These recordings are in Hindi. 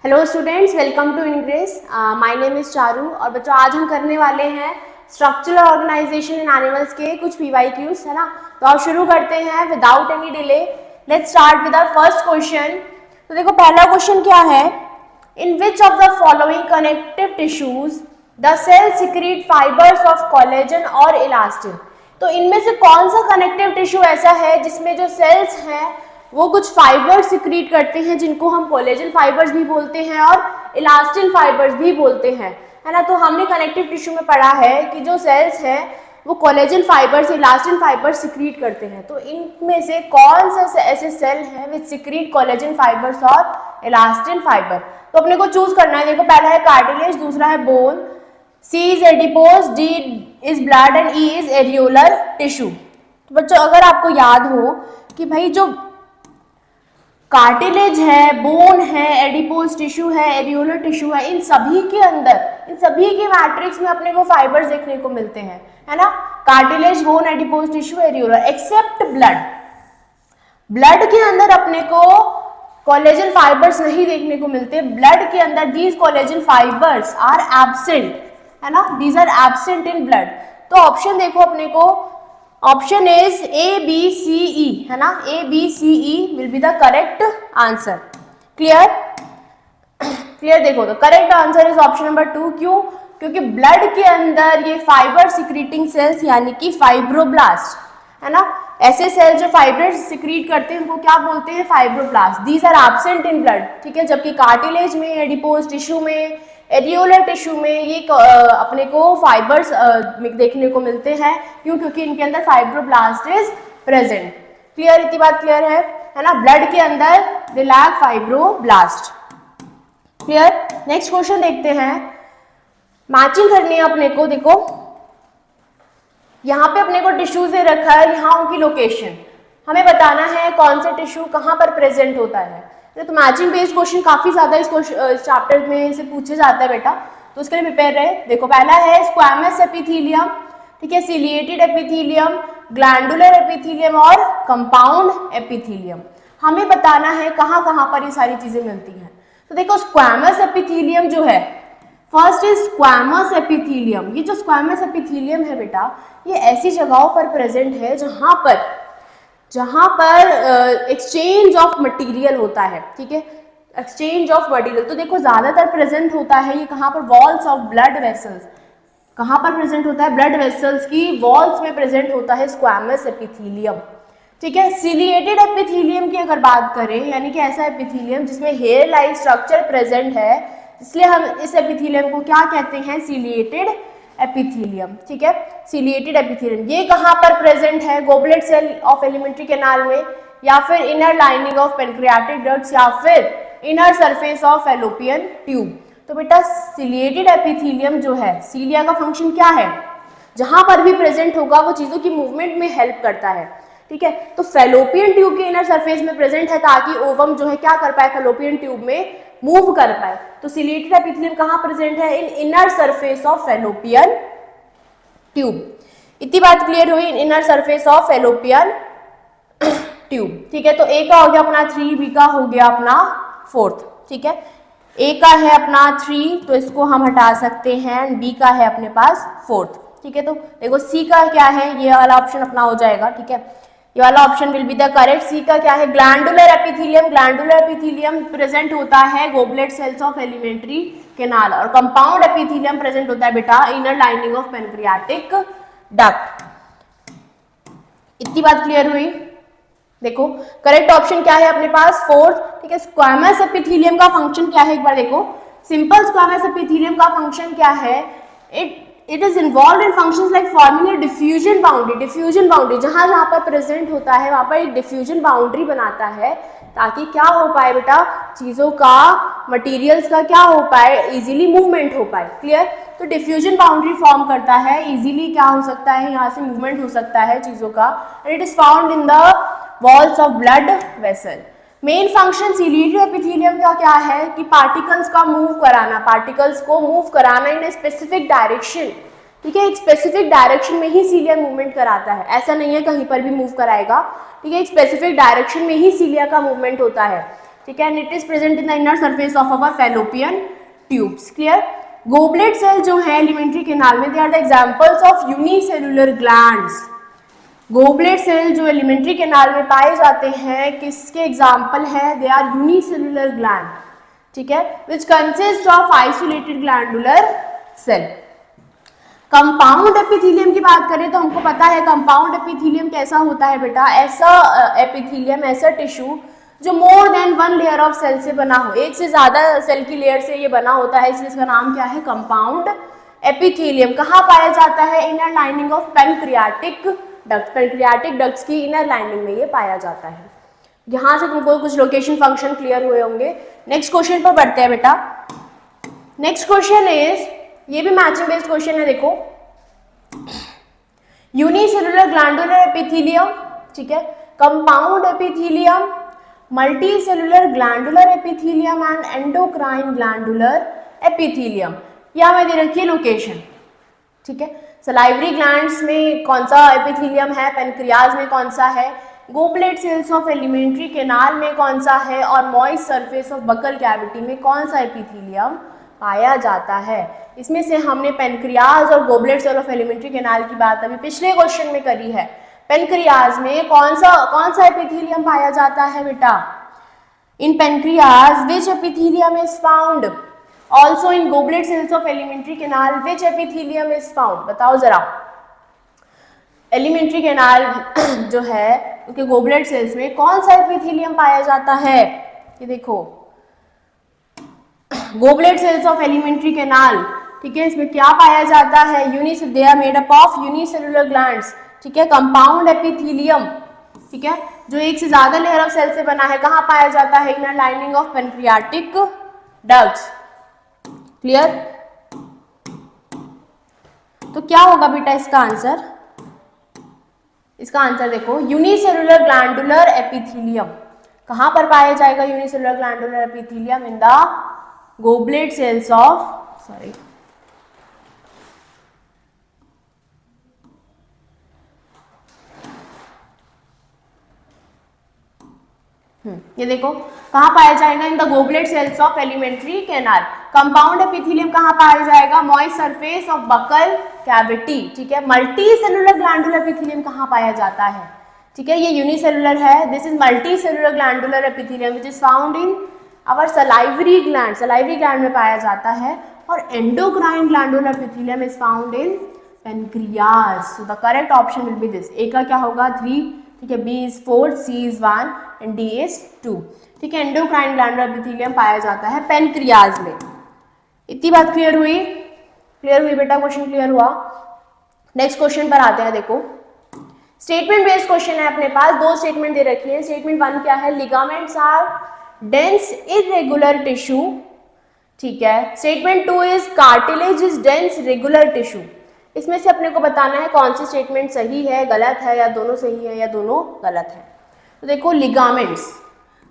Hello students, welcome to Ingress. My name is Charu. और बच्चों, आज हम करने वाले हैं स्ट्रक्चरल ऑर्गेनाइजेशन इन एनिमल्स के कुछ PYQs, है ना। तो आप शुरू करते हैं without any delay. Let's start with our first question. तो देखो, पहला क्वेश्चन क्या है, in which of the following connective tissues the cell secrete fibres of collagen or elastin. तो इनमें से कौन सा कनेक्टिव टिश्यू ऐसा है जिसमें जो सेल्स हैं वो कुछ फाइबर्स सिक्रीट करते हैं, जिनको हम कोलेजन फाइबर्स भी बोलते हैं और इलास्टिन फाइबर्स भी बोलते हैं, है ना। तो हमने कनेक्टिव टिश्यू में पढ़ा है कि जो सेल्स हैं वो collagen fibres, elastin fibres secrete करते हैं। तो इनमें से कौन सा ऐसे सेल हैं विच सिक्रीट कोलेजन फाइबर्स और इलास्टिन फाइबर। तो अपने को चूज करना है। देखो, पहला है कार्टिलेज, दूसरा है bone, C is adipose, D is blood and E is areolar tissue. तो बच्चों, अगर आपको याद हो कि भाई जो कार्टिलेज है, बोन है, एडिपोज टिश्यू है, एरियोलर टिश्यू है, इन सभी के अंदर, इन सभी के मैट्रिक्स में अपने को फाइबर्स देखने को मिलते हैं, है ना। Cartilage, bone, adipose tissue, areolar, except blood. Blood के अंदर अपने को कोलेजन फाइबर्स नहीं देखने को मिलते। ब्लड के अंदर these collagen fibres are absent, है ना, these are absent in blood. तो ऑप्शन देखो अपने को, ऑप्शन इज ABCE, है ना। ABCE will be the correct answer. Clear clear. देखो, तो correct answer is option number 2। क्यों? क्योंकि ब्लड के अंदर ये फाइबर सिक्रीटिंग सेल्स यानी कि फाइब्रोब्लास्ट, है ना, ऐसे सेल्स जो फाइबर सिक्रीट करते हैं उनको क्या बोलते हैं, fibroblast. These are absent in blood, ठीक है। जबकि कार्टिलेज में, एडिपोज टिश्यू में, एरियोलर टिश्यू में ये अपने को फाइबर्स देखने को मिलते हैं। क्यों? क्योंकि इनके अंदर फाइब्रोब्लास्ट इज प्रेजेंट। क्लियर? इतनी बात क्लियर है ना। ब्लड के अंदर they lack fibroblast. Clear. Next question देखते हैं। मैचिंग करनी है अपने को। देखो, यहाँ पे अपने को टिश्यू से रखा है, यहाँ उनकी लोकेशन हमें बताना है कौन से टिश्यू कहाँ पर प्रेजेंट होता है। तो मैचिंग बेस्ड क्वेश्चन काफी ज्यादा इस चैप्टर में से पूछे जाता है बेटा, तो उसके लिए प्रिपेयर रहे। देखो, पहला है स्क्वैमस एपिथेलियम, ठीक है, सिलिएटेड एपिथेलियम, ग्लैंडुलर एपिथेलियम और कंपाउंड एपिथेलियम। हमें बताना है कहाँ कहाँ पर ये सारी चीजें मिलती हैं। तो देखो, स्क्वैमस एपिथेलियम जो है, फर्स्ट इज स्क्वैमस एपिथेलियम। ये जो स्क्वैमस एपिथेलियम है बेटा, ये ऐसी जगहों पर प्रेजेंट है जहां पर एक्सचेंज ऑफ मटेरियल होता है, ठीक है, एक्सचेंज ऑफ मटेरियल। तो देखो, ज्यादातर प्रेजेंट होता है ये कहां पर, वॉल्स ऑफ ब्लड वेसल्स। कहां पर प्रेजेंट होता है, ब्लड वेसल्स की वॉल्स में प्रेजेंट होता है स्क्वैमस एपिथेलियम, ठीक है। सिलिएटेड एपिथेलियम की अगर बात करें, यानी कि ऐसा एपिथेलियम जिसमें हेयर लाइक स्ट्रक्चर प्रेजेंट है, इसलिए हम इस एपिथेलियम को क्या कहते हैं, सिलिएटेड एपिथेलियम, ठीक है, सिलिएटेड एपिथेलियम। ये कहाँ पर प्रेजेंट है, goblet cell of alimentary canal में, या फिर inner lining of pancreatic ducts, या फिर inner surface of Fallopian tube. तो बेटा, सिलिएटेड एपिथेलियम जो है, सीलिया का फंक्शन क्या है, जहां पर भी प्रेजेंट होगा वो चीजों की मूवमेंट में हेल्प करता है, ठीक है। तो फैलोपियन ट्यूब के इनर सरफेस में प्रेजेंट है ताकि ओवम जो है क्या कर पाए, फैलोपियन ट्यूब में मूव कर पाए। तो सिलिएटेड एपिथेलियम कहाँ प्रेजेंट है, इन inner surface of Fallopian tube. इतनी बात क्लियर हुई, inner surface of Fallopian tube, ठीक है। तो ए का हो गया अपना 3, बी का हो गया अपना 4th, ठीक है। ए का है अपना 3, तो इसको हम हटा सकते हैं, बी का है अपने पास 4th, ठीक है। तो देखो, सी का क्या है, ये वाला ऑप्शन अपना हो जाएगा, ठीक है, ये वाला option will be the correct. C का क्या है, glandular epithelium. Glandular epithelium present होता है goblet cells of alimentary canal, और कंपाउंड एपिथेलियम प्रेजेंट होता है बेटा inner lining of pancreatic duct. इतनी बात क्लियर हुई। देखो, करेक्ट ऑप्शन क्या है अपने पास, 4th, ठीक है। स्क्वैमस एपिथेलियम का फंक्शन क्या है, एक बार देखो। सिंपल स्क्वैमस एपिथेलियम का फंक्शन क्या है, it is involve in functions like forming a diffusion boundary. Diffusion boundary जहां जहां पर प्रेजेंट होता है वहां पर एक डिफ्यूजन बाउंड्री बनाता है, ताकि क्या हो पाए बेटा, चीजों का, मटेरियल्स का क्या हो पाए, इजीली मूवमेंट हो पाए। क्लियर। तो डिफ्यूजन बाउंड्री फॉर्म करता है, इजीली क्या हो सकता है, यहाँ से मूवमेंट हो सकता है चीजों का, and it is found in the walls of blood vessel. Main function ciliated epithelium का क्या है कि पार्टिकल्स का मूव कराना, पार्टिकल्स को मूव कराना इन ए स्पेसिफिक डायरेक्शन, ठीक है। एक स्पेसिफिक डायरेक्शन में ही सीलिया मूवमेंट कराता है, ऐसा नहीं है कहीं पर भी मूव कराएगा, ठीक है। एक स्पेसिफिक डायरेक्शन में ही सीलिया का मूवमेंट होता है। ठीक है, and it is present in the inner surface of our Fallopian tubes. Clear. Goblet cell जो है एलिमेंट्री कैनाल में, they are the examples of unicellular glands. Goblet cell जो एलिमेंट्री कैनाल में पाए जाते हैं, किसके एग्जाम्पल है? दे आर यूनिसेलुलर ग्लैंड, ठीक है, which consist of isolated glandular cell. Compound epithelium की बात करें तो हमको पता है कंपाउंड एपिथेलियम कैसा होता है बेटा? ऐसा एपिथेलियम, ऐसा टिश्यू जो more than one layer of cell से बना हो, एक से ज्यादा सेल की लेयर से ये बना होता है, इसलिए इसका नाम क्या है? Compound epithelium. कहाँ पाया जाता है? Inner lining of pancreatic duct. Pancreatic ducts की इनर लाइनिंग में ये पाया जाता है। यहां से तुमको कुछ लोकेशन फंक्शन क्लियर हुए होंगे। नेक्स्ट क्वेश्चन पर बढ़ते हैं बेटा। नेक्स्ट क्वेश्चन इज, ये भी मैचिंग बेस्ड क्वेश्चन है, देखो। यूनिसेलुलर ग्लैंडुलर एपिथेलियम, ठीक है, compound epithelium, multicellular glandular epithelium and endocrine glandular epithelium. यहां में दे रखी है लोकेशन, ठीक है। सलाइवरी ग्लैंड्स में कौन सा एपिथेलियम है, पेनक्रियाज में कौन सा है, goblet cells of alimentary canal में कौन सा है, और moist surface of buccal cavity में कौन सा एपिथेलियम पाया जाता है। इसमें से हमने पेनक्रियाज और goblet cell of alimentary canal की बात अभी पिछले क्वेश्चन में करी है। पेनक्रियाज में कौन सा एपिथेलियम पाया जाता है बेटा? In pancreas which epithelium is found? Also in goblet cells of alimentary canal which epithelium is found? बताओ जरा। एलिमेंट्री कैनाल जो है उसके गोबलेट सेल्स में कौन सा एपिथेलियम पाया जाता है? ये देखो, goblet cells of alimentary canal, ठीक है, इसमें क्या पाया जाता है? They are made up of unicellular glands, ठीक है, कंपाउंड एपिथेलियम, ठीक है, जो एक से ज्यादा लेयर ऑफ सेल से बना है। कहाँ पाया जाता है? Inner lining of pancreatic ducts. Clear? तो क्या होगा बेटा इसका आंसर? इसका आंसर देखो, यूनिसेलुलर ग्लैंडुलर एपिथेलियम। कहां पर पाया जाएगा unicellular glandular epithelium? In the goblet cells of, sorry, ये देखो कहाँ पाया जाएगा? In the goblet cells of alimentary canal. Compound epithelium कहाँ पाया जाएगा? Moist surface of buccal cavity, ठीक है। मल्टी सेलुलर ग्लैंडुलर एपिथेलियम कहाँ पाया जाता है? ठीक है, ये यूनिसेलुलर है, this is multi cellular glandular epithelium which is found in our salivary gland. Salivary gland में पाया जाता है। और endocrine glandular epithelium is found in pancreas. So the correct option will be this. A का क्या होगा? 3, ठीक है, B is 4, C is 1 and D is 2, ठीक है। एंडोक्राइन ग्लैंडुलर एपिथेलियम पाया जाता है पेनक्रियाज में। इतनी बात क्लियर हुई? क्लियर हुई बेटा? क्वेश्चन क्लियर हुआ? नेक्स्ट क्वेश्चन पर आते हैं। देखो, स्टेटमेंट बेस्ड क्वेश्चन है अपने पास। 2 स्टेटमेंट दे रखी है। स्टेटमेंट 1 क्या है? Ligaments are dense irregular tissue, ठीक है। Statement 2 is cartilage is dense regular tissue. इसमें से अपने को बताना है कौन सी स्टेटमेंट सही है, गलत है, या दोनों सही है या दोनों गलत है। तो देखो लिगामेंट्स,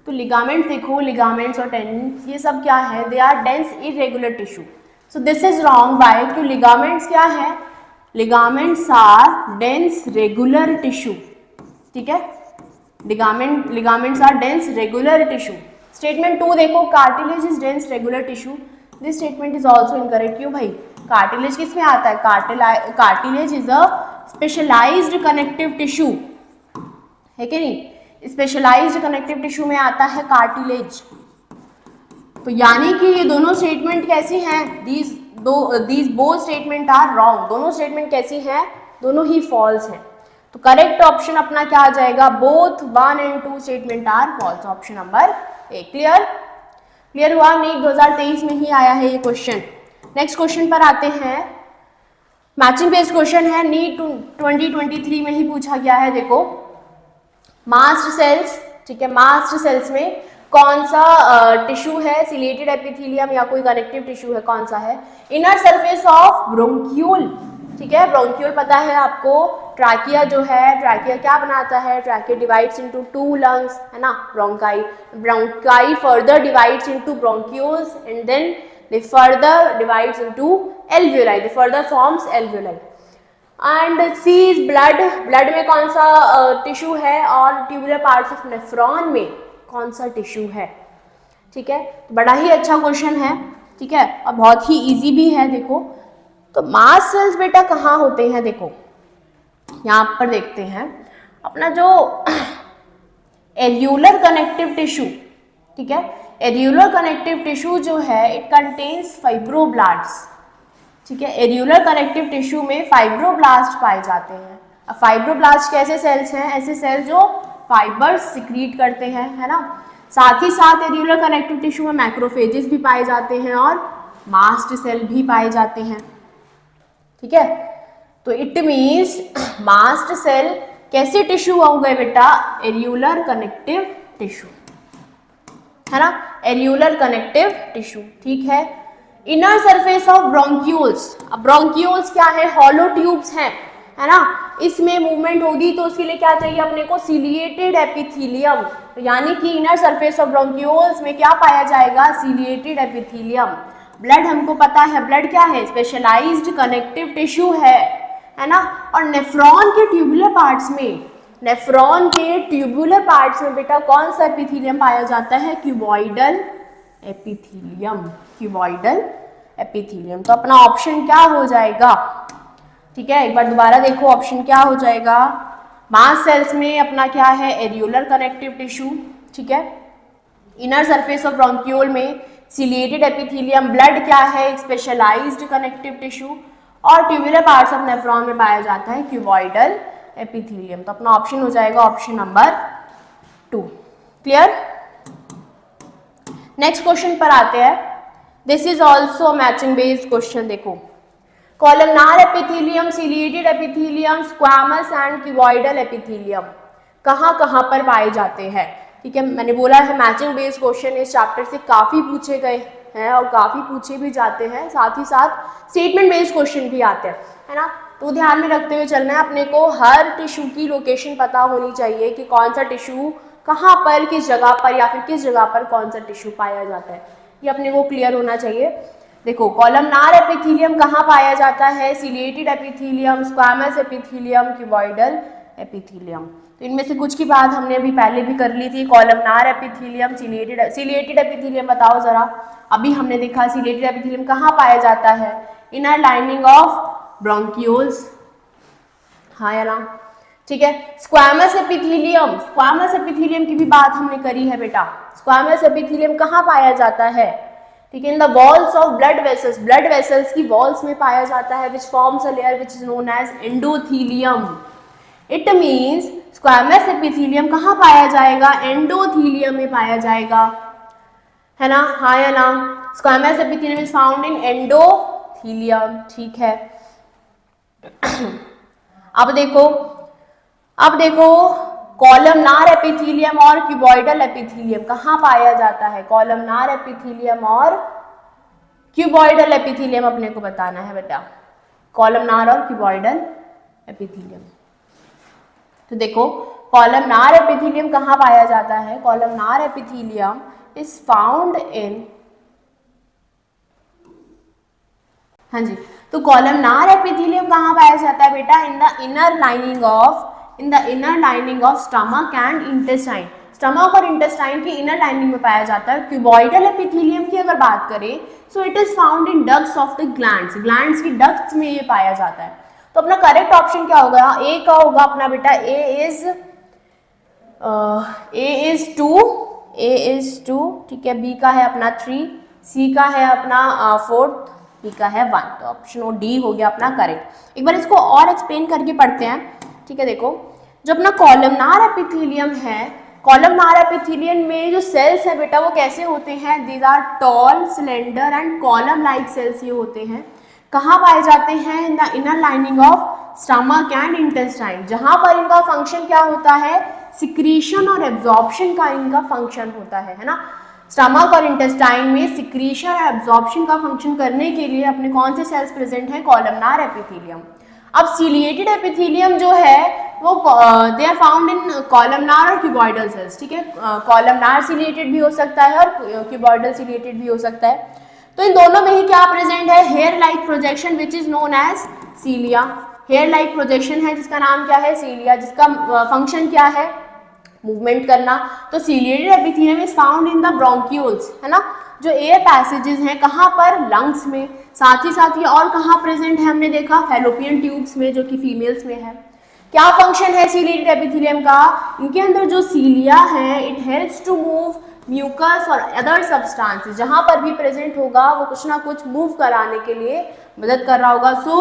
तो लिगामेंट्स देखो, लिगामेंट्स और टेंडन्स ये सब क्या है? They are dense irregular tissue. So this is wrong. Why क्यों? लिगामेंट्स क्या है? Ligaments are dense regular tissue, ठीक है। Ligaments are dense regular tissue. Statement 2 देखो, cartilage is dense regular tissue. This statement is also incorrect. क्यों भाई? कार्टिलेज किस में आता है? Cartilage is a specialised connective tissue, है कि नहीं? स्पेशलाइज्ड कनेक्टिव टिश्यू में आता है कार्टिलेज। तो यानी कि ये दोनों स्टेटमेंट कैसी हैं? These both statement are wrong. दोनों स्टेटमेंट कैसी हैं? दोनों ही फॉल्स हैं। तो करेक्ट ऑप्शन अपना क्या आ जाएगा? Both 1 and 2 statement are false. Option number A. Clear? Clear हुआ? नीट 2023 में ही आया है ये क्वेश्चन। नेक्स्ट क्वेश्चन पर आते हैं। मैचिंग बेस्ड क्वेश्चन है, नीट 2023 में ही पूछा गया है। देखो, मास्ट सेल्स, ठीक है, मास्ट सेल्स में कौन सा टिश्यू है? सिलेटेड एपिथेलियम या कोई कनेक्टिव टिश्यू है? कौन सा है? इनर सरफेस ऑफ ब्रोंक्यूल, ठीक है। ब्रोंक्यूल पता है आपको, ट्रैकिया जो है, ट्रैकिया क्या बनाता है? ट्रैकिया डिवाइड्स इनटू 2 लंग्स, है ना, bronchi further divides into bronchioles and then they further divides into alveoli, they further forms alveoli. And C is blood, blood में कौन सा टिश्यू है? और ट्यूबुलर पार्ट्स ऑफ नेफ्रॉन में कौन सा टिश्यू है? ठीक है, बड़ा ही अच्छा क्वेश्चन है, ठीक है, और बहुत ही इजी भी है। देखो तो मास्ट सेल्स बेटा कहाँ होते हैं, देखो यहाँ पर देखते हैं अपना जो एल्यूलर कनेक्टिव टिश्यू, ठीक है, एल्यूलर कनेक्टिव टिश्यू जो है इट कंटेन्स फाइब्रोब्लास्ट्स, ठीक है, एल्यूलर कनेक्टिव टिश्यू में फाइब्रोब्लास्ट पाए जाते हैं। अब फाइब्रोब्लास्ट कैसे सेल्स हैं, ऐसे सेल्स जो फाइबर्स सिक्रीट करते हैं, है ना। साथ ही साथ एल्यूलर कनेक्टिव टिश्यू में मैक्रोफेजेस भी पाए जाते हैं और मास्ट सेल भी पाए जाते हैं, ठीक है। तो इट मीन्स मास्ट सेल कैसे टिश्यू हो गए बेटा, एल्यूलर कनेक्टिव टिश्यू, है ना, एल्यूलर कनेक्टिव टिश्यू, ठीक है। इनर सरफेस ऑफ ब्रोंक्यूल्स, अब ब्रोंक्यूल्स क्या है, हॉलो ट्यूब्स हैं, है ना, इसमें मूवमेंट होगी तो उसके लिए क्या चाहिए अपने को, सिलिएटेड एपिथीलियम, यानी कि इनर सरफेस ऑफ ब्रोंक्यूल्स में क्या पाया जाएगा, सिलिएटेड एपिथीलियम। ब्लड हमको पता है, ब्लड क्या है, स्पेशलाइज्ड कनेक्टिव टिश्यू है ना। और नेफ्रॉन के ट्यूबुलर पार्ट्स में, नेफ्रॉन के ट्यूबुलर पार्ट्स में बेटा कौन सा एपिथीलियम पाया जाता है, क्यूबॉइडल एपिथीलियम, क्यूबॉइडल एपिथीलियम। तो अपना ऑप्शन क्या हो जाएगा, ठीक है, एक बार दोबारा देखो ऑप्शन क्या हो जाएगा, मास्ट सेल्स में अपना क्या है, एल्यूलर कनेक्टिव टिश्यू, ठीक है, इनर सरफेस ऑफ ब्रोंक्यूल में सिलिएटेड एपिथीलियम, ब्लड क्या है, स्पेशलाइज्ड कनेक्टिव टिश्यू, और ट्यूबुलर पार्ट्स ऑफ नेफ्रॉन में पाया जाता है क्यूबॉइडल एपिथीलियम। तो अपना ऑप्शन हो जाएगा option number 2। Clear. Next question पर आते हैं, this is also matching based question. देखो columnar epithelium, ciliated epithelium, squamous and cuboidal epithelium कहाँ कहाँ पर पाए जाते हैं, ठीक है। मैंने बोला है मैचिंग बेस्ड क्वेश्चन इस चैप्टर से काफ़ी पूछे गए हैं और काफ़ी पूछे भी जाते हैं, साथ ही साथ स्टेटमेंट बेस्ड क्वेश्चन भी आते हैं, है ना। तो ध्यान में रखते हुए चलना है अपने को, हर टिश्यू की लोकेशन पता होनी चाहिए कि कौन सा टिश्यू कहाँ पर, किस जगह पर, या फिर किस जगह पर कौन सा टिश्यू पाया जाता है, ये अपने को क्लियर होना चाहिए। देखो कॉलमनार एपिथीलियम कहाँ पाया जाता है, ciliated epithelium, squamous epithelium, cuboidal epithelium. तो इनमें से कुछ की बात हमने अभी पहले भी कर ली थी, कॉलमनार एपिथीलियम, सिलिएटेड एपिथीलियम बताओ जरा। अभी हमने देखा सिलिएटेड एपिथीलियम कहाँ पाया जाता है, इनर लाइनिंग ऑफ ब्रोंक्यूल्स, हाँ या ना, ठीक है। स्क्वैमस एपिथीलियम, स्क्वैमस एपिथीलियम की भी बात हमने करी है बेटा, स्क्वैमस एपिथीलियम कहाँ पाया जाता है, ठीक है, in the walls of blood vessels, blood vessels की वॉल्स में पाया जाता है, which forms a layer which is known as endothelium. It means squamous epithelium कहाँ पाया जाएगा, एंडोथीलियम में पाया जाएगा, है ना, हाँ या ना। Squamous epithelium is found in endothelium, ठीक है। अब देखो कॉलमनार एपिथीलियम और क्यूबॉइडल एपिथीलियम कहाँ पाया जाता है, कॉलमनार एपिथीलियम और क्यूबॉइडल एपिथीलियम अपने को बताना है बेटा, कॉलमनार और क्यूबॉइडल एपिथीलियम। तो देखो कॉलमनार एपिथीलियम कहाँ पाया जाता है, कॉलमनार एपिथीलियम इज फाउंड इन, हाँ जी, तो कॉलमनार एपिथीलियम कहाँ पाया जाता है बेटा, इन the inner lining of stomach and intestine, stomach और इंटेस्टाइन की इनर लाइनिंग में पाया जाता है। क्यूबॉइडल एपिथीलियम की अगर बात करें सो it is found in ducts of the glands, glands की डक्ट्स में ये पाया जाता है। तो अपना करेक्ट ऑप्शन क्या होगा, ए का होगा अपना बेटा, ए इज 2, ठीक है, बी का है अपना 3, सी का है अपना 4, बी का है 1, तो ऑप्शन डी हो गया अपना करेक्ट। एक बार इसको और एक्सप्लेन करके पढ़ते हैं, ठीक है। देखो जो अपना कॉलमनार एपिथीलियम है, कॉलमनार एपिथीलियम में जो सेल्स है बेटा वो कैसे होते हैं, these are tall, cylinder and column like cells ये होते हैं। कहाँ पाए जाते हैं, in the inner lining of stomach and intestine, जहां पर इनका फंक्शन क्या होता है, सिक्रीशन और एब्जॉर्प्शन का इनका फंक्शन होता है ना। स्टमक और इंटेस्टाइन में सिक्रीशन और एब्जॉर्प्शन का फंक्शन करने के लिए अपने कौन से सेल्स प्रेजेंट हैं, कॉलमनार एपिथीलियम। अब सिलिएटेड एपिथीलियम जो है वो they are found in columnar और क्यूबॉइडल सेल्स, ठीक है, कॉलमनार सिलिएटेड भी हो सकता है और क्यूबॉइडल सिलिएटेड भी हो सकता है। तो इन दोनों में ही क्या प्रेजेंट है, hair like projection which is known as cilia, hair like projection है जिसका नाम क्या है, सीलिया, जिसका फंक्शन क्या है, मूवमेंट करना। तो ciliated epithelium is found in the bronchioles, है ना, जो एयर पैसेजेस हैं कहाँ पर, लंग्स में। साथ ही साथ ये और कहाँ प्रेजेंट है, हमने देखा फैलोपियन ट्यूब्स में, जो कि फीमेल्स में है। क्या फंक्शन है सीलिएटेड एपिथेलियम का, इनके अंदर जो सीलिया है it helps to move mucus और अदर सब्सटेंसेस, जहां पर भी प्रेजेंट होगा वो कुछ ना कुछ मूव कराने के लिए मदद कर रहा होगा। सो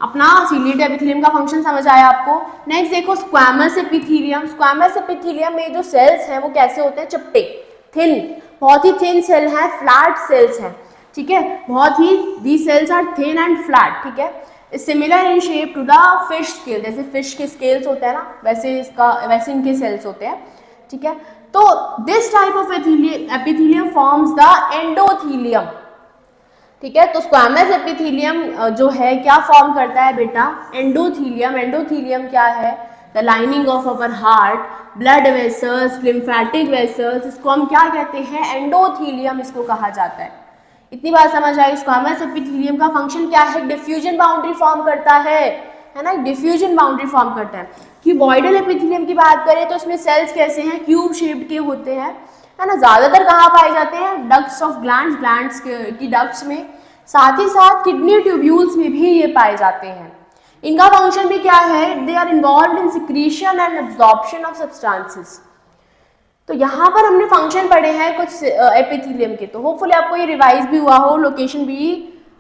अपना सीलिएटेड एपिथेलियम का फंक्शन समझ आया आपको। नेक्स्ट देखो स्क्वैमस एपिथेलियम। स्क्वैमस एपिथेलियम में जो सेल्स हैं वो कैसे होते हैं, चपटे, थिन, बहुत ही थिन सेल है, फ्लैट सेल्स हैं, ठीक है, बहुत ही, these cells are thin and flat, ठीक है, similar in shape to the fish scale, जैसे फिश के स्केल्स होते हैं ना, वैसे इनके सेल्स होते हैं, ठीक है। तो this type of epithelium forms the endothelium, ठीक है। तो स्क्वैमस एपिथेलियम जो है क्या फॉर्म करता है बेटा, एंडोथेलियम। एंडोथेलियम क्या है, the lining of our heart, blood vessels, lymphatic vessels, इसको हम क्या कहते हैं, एंडोथेलियम इसको कहा जाता है। इतनी बात समझ आई। स्क्वैमस एपिथेलियम का फंक्शन क्या है, डिफ्यूजन बाउंड्री फॉर्म करता है ना, डिफ्यूजन बाउंड्री फॉर्म करता है। क्यूबॉइडल एपिथेलियम की बात करें तो इसमें सेल्स कैसे हैं, क्यूब शेप्ड के होते हैं, है ना, ज्यादातर कहाँ पाए जाते हैं, डक्ट्स ऑफ ग्लैंड्स की डक्ट्स में, साथ ही साथ किडनी ट्यूब्यूल्स में भी ये पाए जाते हैं। इनका फंक्शन भी क्या है, they are involved in secretion and absorption of substances. तो यहाँ पर हमने फंक्शन पढ़े हैं कुछ एपिथेलियम के, तो होपफुली आपको ये रिवाइज भी हुआ हो, लोकेशन भी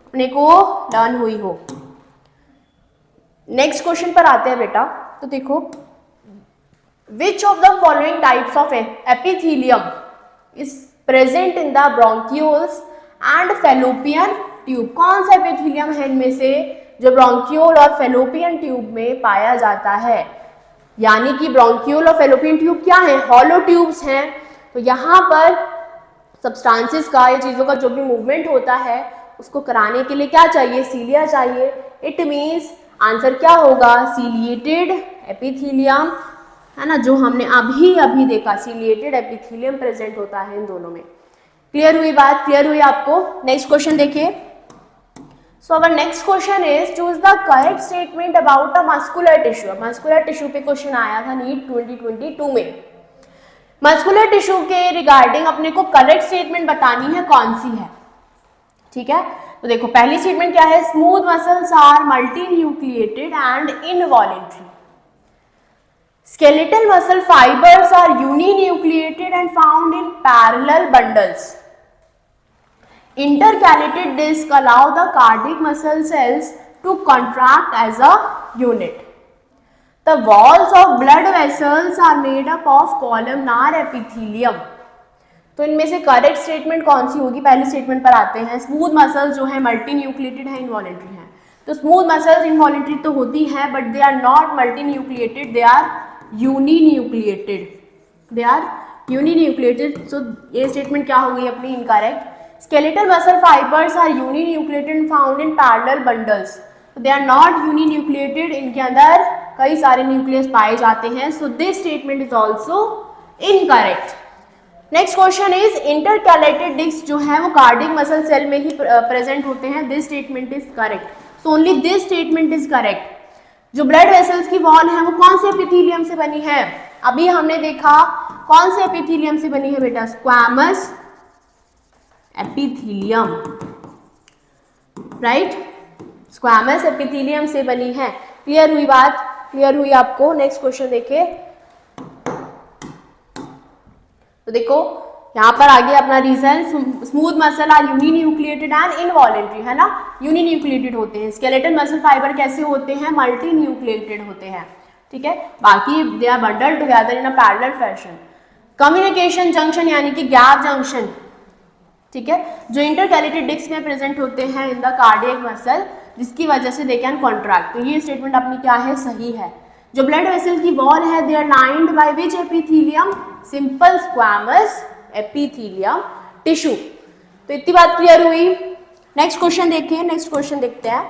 अपने को लर्न हुई हो। नेक्स्ट क्वेश्चन पर आते हैं बेटा। तो देखो, विच of the following types of epithelium is present in the bronchioles and fallopian tube. कौन सा एपिथेलियम है इनमें से जो ब्रोंक्यूल और फैलोपियन ट्यूब में पाया जाता है, यानी कि ब्रोंक्यूल और फैलोपियन ट्यूब क्या है, हॉलो ट्यूब्स हैं। तो यहाँ पर सब्सटेंसेस का, ये चीज़ों का जो भी मूवमेंट होता है उसको कराने के लिए क्या चाहिए, सीलिया चाहिए। इट मीन्स आंसर क्या होगा, सीलिएटेड एपिथेलियम, है ना, जो हमने अभी देखा, सीलिएटेड एपिथेलियम प्रेजेंट होता है इन दोनों में। क्लियर हुई बात, क्लियर हुई आपको। नेक्स्ट क्वेश्चन देखिए। So our next question is choose the correct statement about a muscular tissue। Muscular tissue पे क्वेश्चन आया था नीट 2022 में। मस्कुलर टिश्यू के रिगार्डिंग अपने को करेक्ट स्टेटमेंट बतानी है, कौन सी है, ठीक है। तो देखो पहली स्टेटमेंट क्या है, smooth muscles are multi nucleated and involuntary. Skeletal muscle fibres are uninucleated and found in parallel bundles. Intercalated disc allow the cardiac muscle cells to contract as a unit. The walls of blood vessels are made up of columnar epithelium। तो इनमें से करेक्ट स्टेटमेंट कौन सी होगी, पहली स्टेटमेंट पर आते हैं। स्मूथ मसल्स जो है मल्टी न्यूक्लिएटेड है, इनवॉलेंट्री है। तो स्मूथ मसल्स इनवॉलेंट्री तो होती है, but they are not multi nucleated, they are uninucleated, they are uninucleated. So ये स्टेटमेंट क्या हो गई अपनी, incorrect. Skeletal muscle fibers are uninucleated and found in parallel bundles। So they are not uninucleated, इनके अंदर कई सारे न्यूक्लियस पाए जाते हैं। So this statement is also incorrect। Next question is intercalated discs जो है वो कार्डियक मसल सेल में ही प्रेजेंट होते हैं। This statement is correct। So only this statement is correct। जो ब्लड वेसल्स की वॉल है वो कौन से एपिथेलियम से बनी है, अभी हमने देखा कौन से एपिथेलियम से बनी है बेटा, squamous epithelium, right, squamous epithelium से बनी है। क्लियर हुई बात, क्लियर हुई आपको। नेक्स्ट क्वेश्चन देखिए। तो देखो यहाँ पर आगे अपना reason, smooth muscle are uninucleated and involuntary, है ना, यूनिन्यूक्लिएटेड होते हैं। स्केलेटल मसल फाइबर कैसे होते हैं, मल्टी न्यूक्लिएटेड होते हैं, ठीक है। बाकी they are bundled together in a parallel fashion. Communication junction यानी कि गैप जंक्शन, ठीक है, जो इंटरकैलेटेड डिस्क में प्रेजेंट होते हैं इन द कार्डियक मसल, जिसकी वजह से दे कैन कॉन्ट्रैक्ट। तो ये स्टेटमेंट अपनी क्या है, सही है। जो ब्लड वेसल की वॉल है, they are lined by which epithelium, simple squamous epithelium tissue. तो इतनी बात क्लियर हुई। नेक्स्ट क्वेश्चन देखिए, नेक्स्ट क्वेश्चन देखते हैं।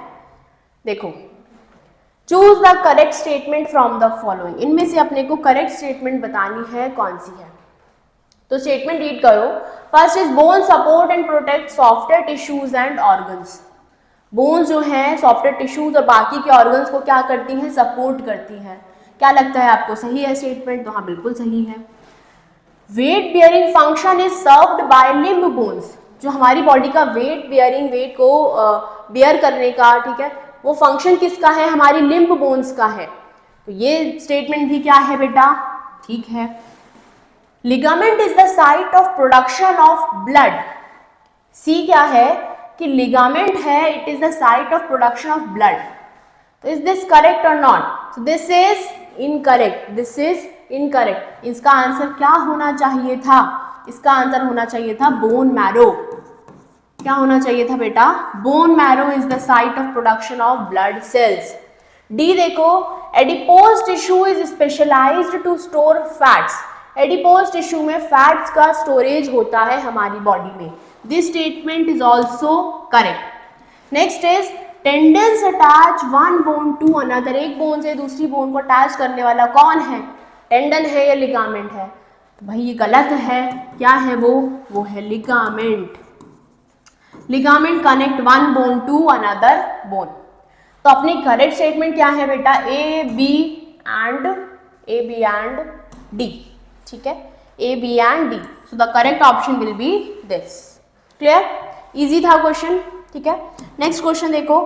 देखो, choose the correct statement from the following. इनमें से अपने को करेक्ट स्टेटमेंट बतानी है, कौन सी है। तो स्टेटमेंट रीड करो। First is bone support and protect software tissues and organs. Bones जो हैं सॉफ्टवेयर टिश्यूज और बाकी के ऑर्गन्स को क्या करती हैं, सपोर्ट करती हैं। क्या लगता है आपको, सही है स्टेटमेंट? तो हाँ बिल्कुल सही है। Weight bearing function is served by limb bones, जो हमारी बॉडी का वेट बियरिंग, वेट को बियर करने का, ठीक है, वो फंक्शन किसका है, हमारी लिम्ब बोन्स का है। तो ये स्टेटमेंट भी क्या है बेटा, ठीक है। Ligament is the site of production of blood, C क्या है कि लिगामेंट है, it is the site of production of blood. तो is this correct or not? This is incorrect, this is incorrect. इसका आंसर क्या होना चाहिए था, इसका आंसर होना चाहिए था बोन मैरो। क्या होना चाहिए था बेटा, bone marrow is the site of production of blood cells. D देखो, adipose tissue is specialised to store fats, adipose tissue में फैट्स का स्टोरेज होता है हमारी बॉडी में। This statement is also correct. Next is tendons attach one bone to another, एक बोन से दूसरी बोन को अटैच करने वाला कौन है, टेंडन है या लिगामेंट है? तो भाई ये गलत है, क्या है वो है ligament. Ligament connect one bone to another bone. तो अपनी करेक्ट स्टेटमेंट क्या है बेटा, ए बी एंड डी, ठीक है, A B and D. So the correct option will be this. Clear, easy था क्वेश्चन, ठीक है। नेक्स्ट क्वेश्चन देखो,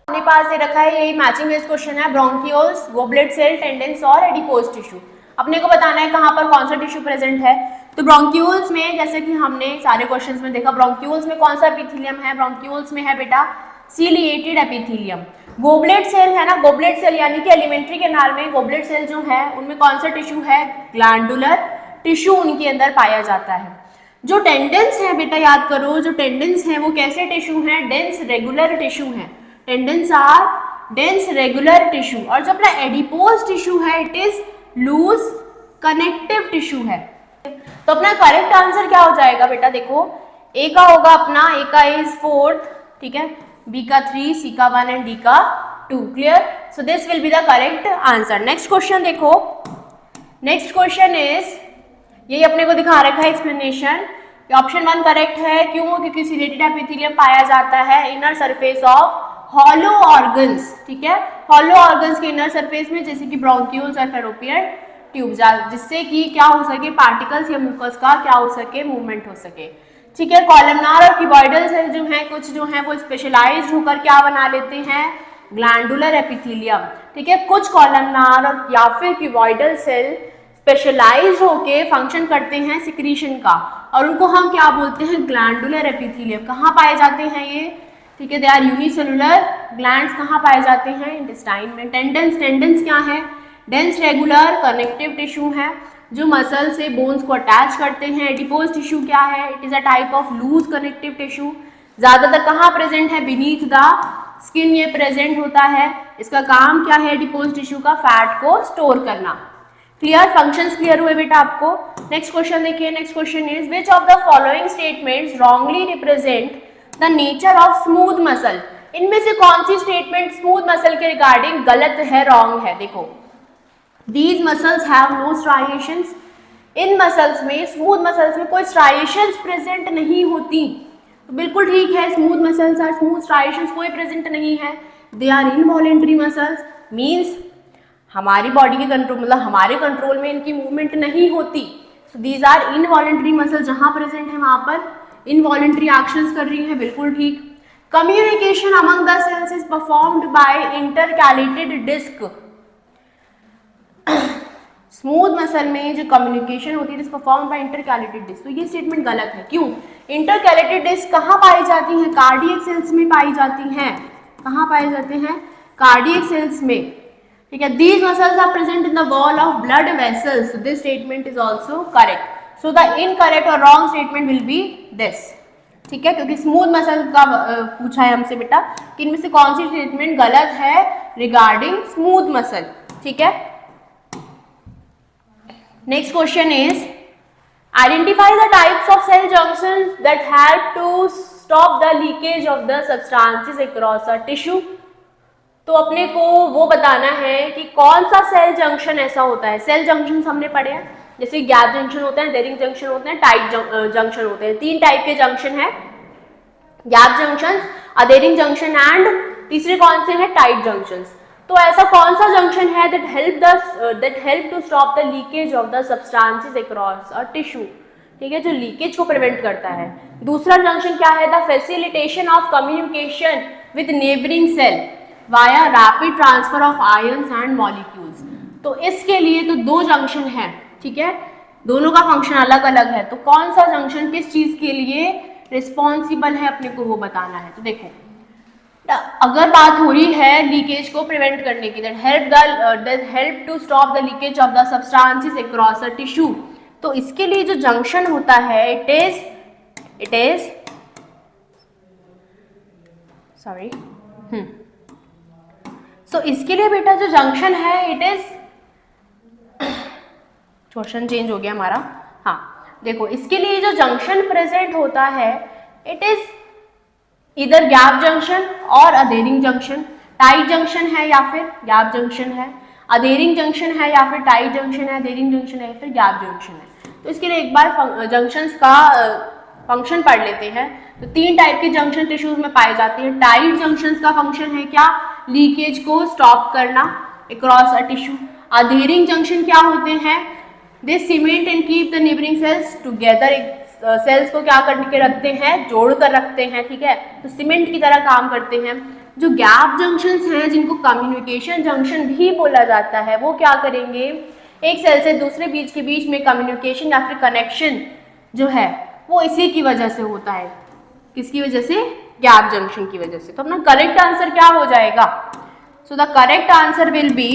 अपने पास ये रखा है, यही मैचिंग बेस्ड क्वेश्चन है, ब्रोंकियोल्स, गोबलेट सेल, टेंडेंस और एडिपोज टिश्यू। अपने को बताना है कहाँ पर कौन सा टिश्यू प्रेजेंट है। तो ब्रोंक्यूल्स में, जैसे कि हमने सारे क्वेश्चंस में देखा, ब्रोंक्यूल्स में कौन सा एपिथेलियम है, ब्रोंक्यूल्स में है बेटा सीलिएटेड एपिथेलियम। गोबलेट सेल है ना, गोबलेट सेल यानी कि एलिमेंट्री कैनाल में गोबलेट सेल जो है उनमें कौन सा टिश्यू है, ग्लैंडुलर टिश्यू उनके अंदर पाया जाता है। जो टेंडेंस है बेटा, याद करो, जो टेंडेंस है वो कैसे टिश्यू है, डेंस रेगुलर टिश्यू है, tendons are dense regular tissue. और जो अपना एडिपोज टिश्यू है it is loose connective tissue है। तो अपना करेक्ट आंसर क्या हो जाएगा बेटा, देखो ए का होगा अपना, ए का इज 4th, ठीक है, बी का 3, सी का 1 एंड डी का 2। Clear, so this will be the correct answer. Next question देखो, नेक्स्ट क्वेश्चन इज, यही अपने को दिखा रखा है एक्सप्लेनेशन। ऑप्शन 1 करेक्ट है, क्यों, क्योंकि सिलेटेड एपिथेलियम पाया जाता है inner surface of hollow organs, ठीक है, हॉलो ऑर्गन्स के इनर सरफेस में, जैसे कि ब्रोंक्यूल्स और फेलोपियन ट्यूब, जिससे कि क्या हो सके, पार्टिकल्स या म्यूकस का क्या हो सके, मूवमेंट हो सके, ठीक है। कॉलमनार और क्यूबॉइडल सेल जो है, कुछ जो है वो स्पेशलाइज्ड होकर क्या बना लेते हैं, ग्लैंडुलर एपिथेलियम, ठीक है। कुछ कॉलमनार और या फिर क्यूबॉइडल सेल स्पेशलाइज्ड होके फंक्शन करते हैं सिक्रीशन का, और उनको हम क्या बोलते हैं, ग्लैंडुलर एपिथेलियम। कहाँ पाए जाते हैं ये, ठीक है, दे आर यूनिसेलुलर ग्लैंड्स। कहाँ पाए जाते हैं, इंटेस्टाइन में। टेंडेंस, टेंडेंस क्या है, डेंस रेगुलर कनेक्टिव टिश्यू है जो मसल से बोन्स को अटैच करते हैं। एडिपोज टिश्यू क्या है, it is a type of loose connective tissue. ज्यादातर कहाँ प्रेजेंट है, बीनीथ द स्किन ये प्रेजेंट होता है। इसका काम क्या है, एडिपोज टिश्यू का फैट को स्टोर करना। क्लियर, फंक्शंस क्लियर हुए बेटा आपको। नेक्स्ट क्वेश्चन देखिए, next question is, which of the following statements wrongly represent the nature of smooth muscle. इनमें से कौन सी स्टेटमेंट स्मूथ मसल के रिगार्डिंग गलत है, रॉन्ग है। देखो, these muscles have no striations, in muscles में, स्मूथ मसल्स में कोई स्ट्राइएशंस प्रेजेंट नहीं होती। तो बिल्कुल ठीक है, smooth muscles are smooth, striations कोई प्रेजेंट नहीं है। They are involuntary muscles, means हमारी बॉडी के कंट्रोल, मतलब हमारे कंट्रोल में इनकी मूवमेंट नहीं होती। So these are involuntary muscles, जहां प्रेजेंट है वहां पर इनवॉलेंट्री एक्शंस कर रही है, बिल्कुल ठीक। Communication among the cells is performed by intercalated disc. Smooth muscle में जो कम्युनिकेशन होती है is performed by intercalated disc. तो ये स्टेटमेंट गलत है, क्यों, इंटरकैलेटेड डिस्क कहाँ पाई जाती हैं, कार्डियक सेल्स में पाई जाती हैं। कहाँ पाए जाते हैं, कार्डियक सेल्स में, ठीक है। These muscles are present in the wall of blood vessels. So this statement is also correct. So the incorrect or wrong statement will be this, ठीक है, क्योंकि स्मूथ मसल का पूछा है हमसे बेटा कि इनमें से कौन सी स्टेटमेंट गलत है रिगार्डिंग स्मूथ मसल, ठीक है। Next question is, identify the types of cell junctions that help to stop the leakage of the substances across a tissue। तो अपने को वो बताना है कि कौन सा सेल जंक्शन ऐसा होता है। सेल जंक्शन हमने पढ़े हैं, जैसे गैप जंक्शन होते हैं, अधेरिंग जंक्शन होते हैं, टाइट जंक्शन होते हैं। 3 टाइप के जंक्शन है, gap junction, adhering junction and तीसरे कौन से हैं, टाइट जंक्शन। तो ऐसा कौन सा जंक्शन है that help to stop the leakage of the substances across a tissue, ठीक है, जो लीकेज को प्रिवेंट करता है। दूसरा जंक्शन क्या है, the facilitation of communication with neighbouring cell via rapid transfer of ions and molecules. तो इसके लिए तो दो जंक्शन है, ठीक है, दोनों का फंक्शन अलग अलग है। तो कौन सा जंक्शन किस चीज के लिए रिस्पॉन्सिबल है अपने को वो बताना है। तो देखो, अगर बात हो रही है लीकेज को प्रिवेंट करने की, that help to stop the leakage of the substances across a tissue, तो इसके लिए जो जंक्शन होता है इट इज सॉरी सो इसके लिए बेटा जो जंक्शन है इट इज, क्वेश्चन चेंज हो गया हमारा, हाँ देखो, इसके लिए जो जंक्शन प्रेजेंट होता है इट इज इधर गैप जंक्शन और अधेरिंग जंक्शन। टाइट जंक्शन है या फिर गैप जंक्शन है, अधेरिंग जंक्शन है या फिर टाइट जंक्शन है, अधेरिंग जंक्शन है या फिर गैप जंक्शन है। तो इसके लिए एक बार जंक्शंस का फंक्शन पढ़ लेते हैं। तो तीन टाइप के जंक्शन टिश्यूज में पाए जाते हैं। टाइट जंक्शंस का फंक्शन है क्या, लीकेज को स्टॉप करना across a tissue. Adhering junction क्या होते हैं, they cement and keep the neighbouring cells together, cells को क्या करके रखते हैं, जोड़ कर रखते हैं, ठीक है, तो सीमेंट की तरह काम करते हैं। जो गैप जंक्शंस हैं जिनको कम्युनिकेशन जंक्शन भी बोला जाता है, वो क्या करेंगे, एक सेल से दूसरे बीच के बीच में कम्युनिकेशन या फिर कनेक्शन जो है वो इसी की वजह से होता है। किसकी वजह से, गैप जंक्शन की वजह से। तो अपना करेक्ट आंसर क्या हो जाएगा, सो the correct answer will be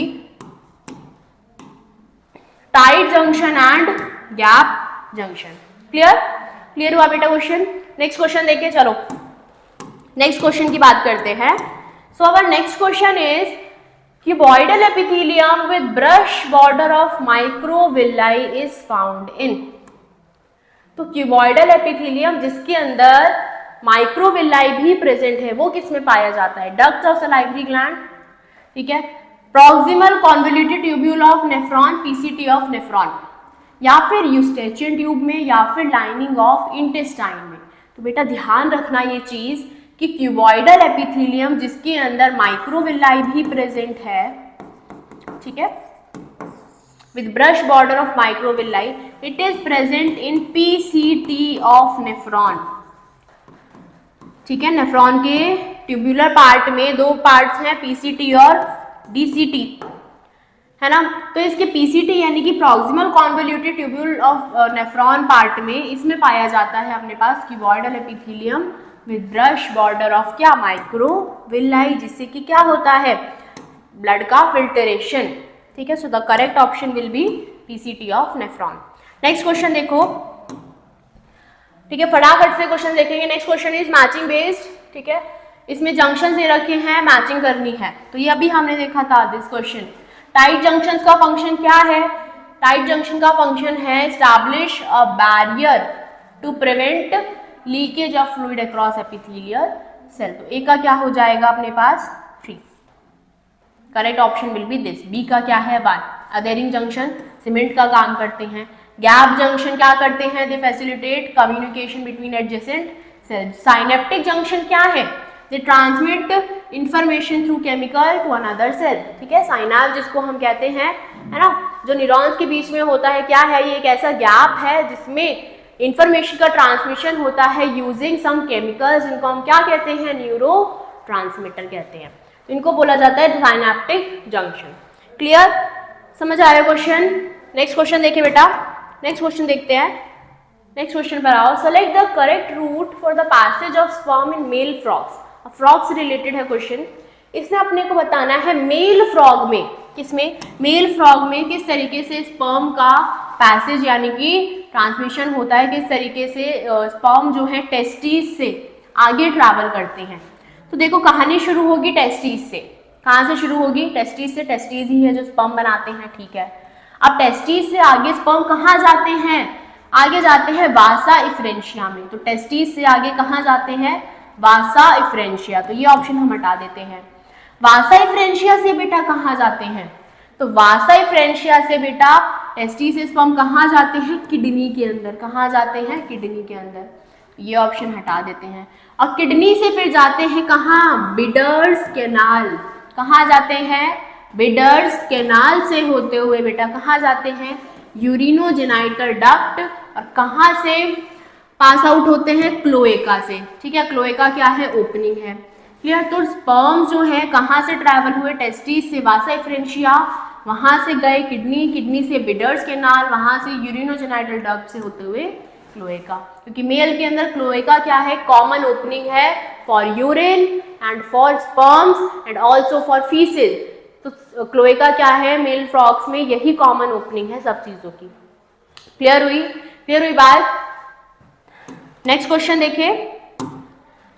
tight junction and gap junction. Clear हुआ बेटा क्वेश्चन। नेक्स्ट क्वेश्चन देखिए, चलो नेक्स्ट क्वेश्चन की बात करते हैं। So our next question is cuboidal epithelium with brush border of microvilli is found in. तो क्यूबॉइडल एपिथेलियम जिसके अंदर माइक्रोविल्लाई भी प्रेजेंट है वो किस में पाया जाता है, डक्ट ऑफ सलाइवरी ग्लैंड, ठीक है, proximal convoluted tubule of nephron, PCT of nephron, या फिर यूस्टेचियन ट्यूब में, या फिर लाइनिंग ऑफ इंटेस्टाइन में। तो बेटा ध्यान रखना ये चीज कि क्यूबॉइडल एपिथेलियम जिसके अंदर माइक्रोविल्लाई भी प्रेजेंट है, ठीक है, with brush border of microvilli, it is present in PCT of nephron, ठीक है। नेफ्रॉन के ट्यूब्यूलर पार्ट में दो पार्ट्स हैं, पीसीटी और डीसीटी, है ना। तो इसके पीसीटी यानी कि proximal convoluted tubule of nephron part में इसमें पाया जाता है अपने पास cuboidal epithelium with brush border of क्या, माइक्रोविल्लाई, जिससे कि क्या होता है, ब्लड का फिल्टरेशन, ठीक है। So the correct option will B PCT of nephron. Next question देखो, ठीक है, फटाफट से क्वेश्चन देखेंगे। Next question is matching based, ठीक है, इसमें जंक्शन दे रखे हैं, मैचिंग करनी है। तो ये अभी हमने देखा था दिस क्वेश्चन। टाइट जंक्शंस का फंक्शन क्या है, टाइट जंक्शन का फंक्शन है establish a barrier to prevent leakage of fluid across epithelial cell. तो ए का क्या हो जाएगा अपने पास 3, correct option will be this. B का क्या है 1। अधेरिंग जंक्शन सीमेंट का काम करते हैं। गैप जंक्शन क्या करते हैं, they facilitate communication between adjacent cells. Synaptic junction क्या है, they transmit information through chemical to another cell, ठीक है। साइनाप्स जिसको हम कहते हैं, है ना, जो न्यूरॉन्स के बीच में होता है, क्या है ये, एक ऐसा गैप है जिसमें इंफॉर्मेशन का ट्रांसमिशन होता है यूजिंग सम केमिकल्स, जिनको हम क्या कहते हैं, न्यूरो ट्रांसमीटर कहते हैं। तो इनको बोला जाता है साइनेप्टिक जंक्शन। क्लियर, समझ आया क्वेश्चन। नेक्स्ट क्वेश्चन देखिए बेटा, नेक्स्ट क्वेश्चन देखते हैं। नेक्स्ट क्वेश्चन पर आओ। Select the correct route for the passage of sperm in male frogs. Frog से रिलेटेड है क्वेश्चन। इसने अपने को बताना है मेल फ्रॉग में, किसमें, मेल फ्रॉग में किस तरीके से स्पर्म का पैसेज यानी कि ट्रांसमिशन होता है, किस तरीके से स्पर्म जो है टेस्टिस से आगे ट्रैवल करते हैं। तो देखो कहानी शुरू होगी टेस्टिस से। कहाँ से शुरू होगी, टेस्टिस से। टेस्टिस ही है जो स्पर्म बनाते हैं, ठीक है। अब टेस्टिस से आगे स्पर्म कहाँ जाते हैं, आगे जाते हैं वासा इफ्रेंशिया में। तो टेस्टिस से आगे कहाँ जाते हैं, वासा इफ्रेंशिया। तो ये ऑप्शन हम हटा देते हैं। वासा इफ्रेंशिया से बेटा कहाँ जाते हैं, तो वासा इफ्रेंशिया से बेटा टेस्टिस से स्पर्म कहाँ जाते हैं, किडनी के अंदर। कहाँ जाते हैं, किडनी के अंदर। ये ऑप्शन हटा देते हैं। और किडनी से फिर जाते हैं कहाँ, बिडर्स कैनाल, कहाँ जाते हैं? बिडर्स कैनाल से होते हुए बेटा कहाँ जाते हैं? यूरिनोजेनाइटल डक्ट, और कहाँ से पास आउट होते हैं? क्लोएका से। ठीक है, क्लोएका क्या है? ओपनिंग है। क्लियर? तो स्पर्म जो है कहाँ से ट्रैवल हुए? टेस्टिस से वासा एफरेंशिया, वहां से गए किडनी, किडनी से बिडर्स कैनाल, वहां से यूरिनोजेनाइटल डक्ट से होते हुए क्लोएका, क्योंकि मेल के अंदर क्लोएका क्या है? कॉमन ओपनिंग है for urine and for sperms and also for faeces. तो क्लोएका क्या है? मेल फ्रॉग्स में यही कॉमन ओपनिंग है सब चीजों की। क्लियर हुई? क्लियर हुई बात? नेक्स्ट क्वेश्चन देखिए,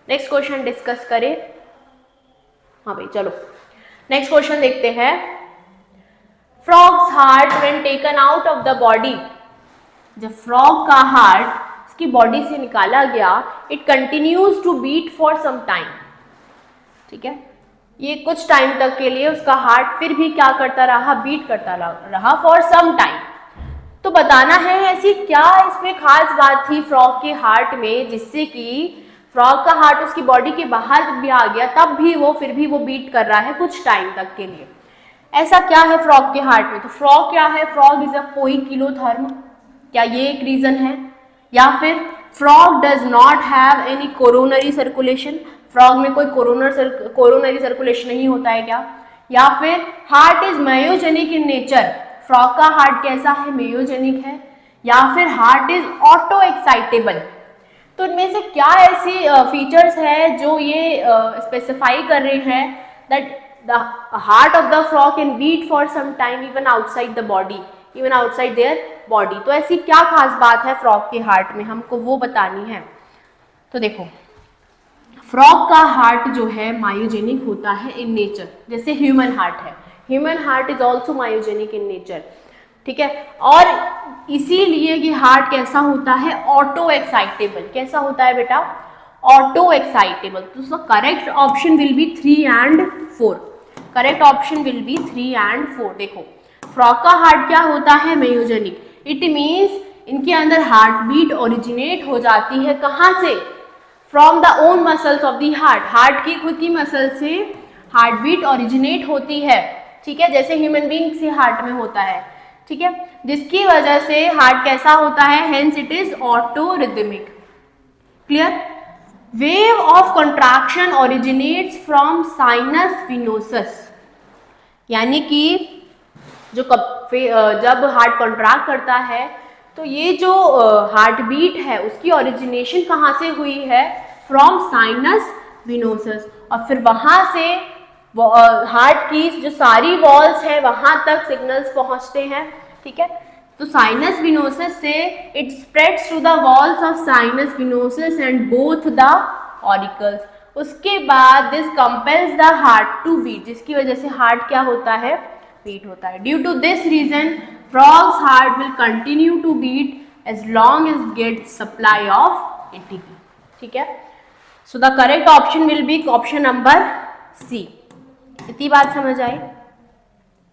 नेक्स्ट क्वेश्चन डिस्कस करें। हाँ भाई चलो नेक्स्ट क्वेश्चन देखते हैं। Frog's heart when taken out of the body, जब फ्रॉग का हार्ट इसकी बॉडी से निकाला गया, it continues to beat for some time. ठीक है, ये कुछ टाइम तक के लिए उसका हार्ट फिर भी क्या करता रहा? बीट करता रहा फॉर सम टाइम। तो बताना है ऐसी क्या इसमें खास बात थी फ्रॉग के हार्ट में, जिससे कि फ्रॉग का हार्ट उसकी बॉडी के बाहर भी आ गया, तब भी वो फिर भी वो बीट कर रहा है कुछ टाइम तक के लिए। ऐसा क्या है फ्रॉग के हार्ट में? तो फ्रॉग क्या है? फ्रॉग इज अ पोइकिलोथर्म, क्या ये एक रीजन है? या फिर frog does not have any coronary circulation, frog में कोई कोरोनरी सर्कुलेशन नहीं होता है क्या? या फिर heart is myogenic in nature, frog का हार्ट कैसा है? मेयोजेनिक है। या फिर हार्ट इज ऑटो एक्साइटेबल। तो इनमें से क्या ऐसी फीचर्स है जो ये स्पेसिफाई कर रहे हैं that the heart of the frog can beat for some time even outside the body, even outside their body. तो ऐसी क्या खास बात है फ्रॉग के हार्ट में, हमको वो बतानी है। तो देखो, फ्रॉग का हार्ट जो है मायोजेनिक होता है इन नेचर, जैसे ह्यूमन हार्ट है। Human heart is also myogenic in nature. ठीक है, और इसीलिए ये हार्ट कैसा होता है? Auto excitable. कैसा होता है बेटा? Auto excitable. तो correct option will be 3 and 4। Correct option will be 3 and 4। देखो, फ्रॉग का हार्ट क्या होता है? मेयोजेनिक। इट मीन्स इनके अंदर हार्ट बीट ओरिजिनेट हो जाती है कहाँ से? From the own muscles of the heart, heart की खुद की मसल से हार्ट बीट ओरिजिनेट होती है। ठीक है, जैसे ह्यूमन बीइंग से हार्ट में होता है। ठीक है, जिसकी वजह से हार्ट कैसा होता है? Hence it is auto rhythmic. Clear? Wave of contraction originates from sinus venosus, यानी कि जो जब हार्ट कॉन्ट्रैक्ट करता है तो ये जो हार्ट बीट है उसकी ओरिजिनेशन कहाँ से हुई है? फ्रॉम साइनस विनोसस, और फिर वहां से हार्ट की जो सारी वॉल्स है वहां तक सिग्नल्स पहुंचते हैं। ठीक है, तो साइनस विनोसस से it spreads to the walls of sinus venosus and both the auricles. उसके बाद this compels the heart to beat, जिसकी वजह से हार्ट क्या होता है? बीट होता है। Due to this reason frog's heart will continue to beat as long as get supply of ATP. ठीक है, so the correct option will be option number C. इतनी बात समझ आई?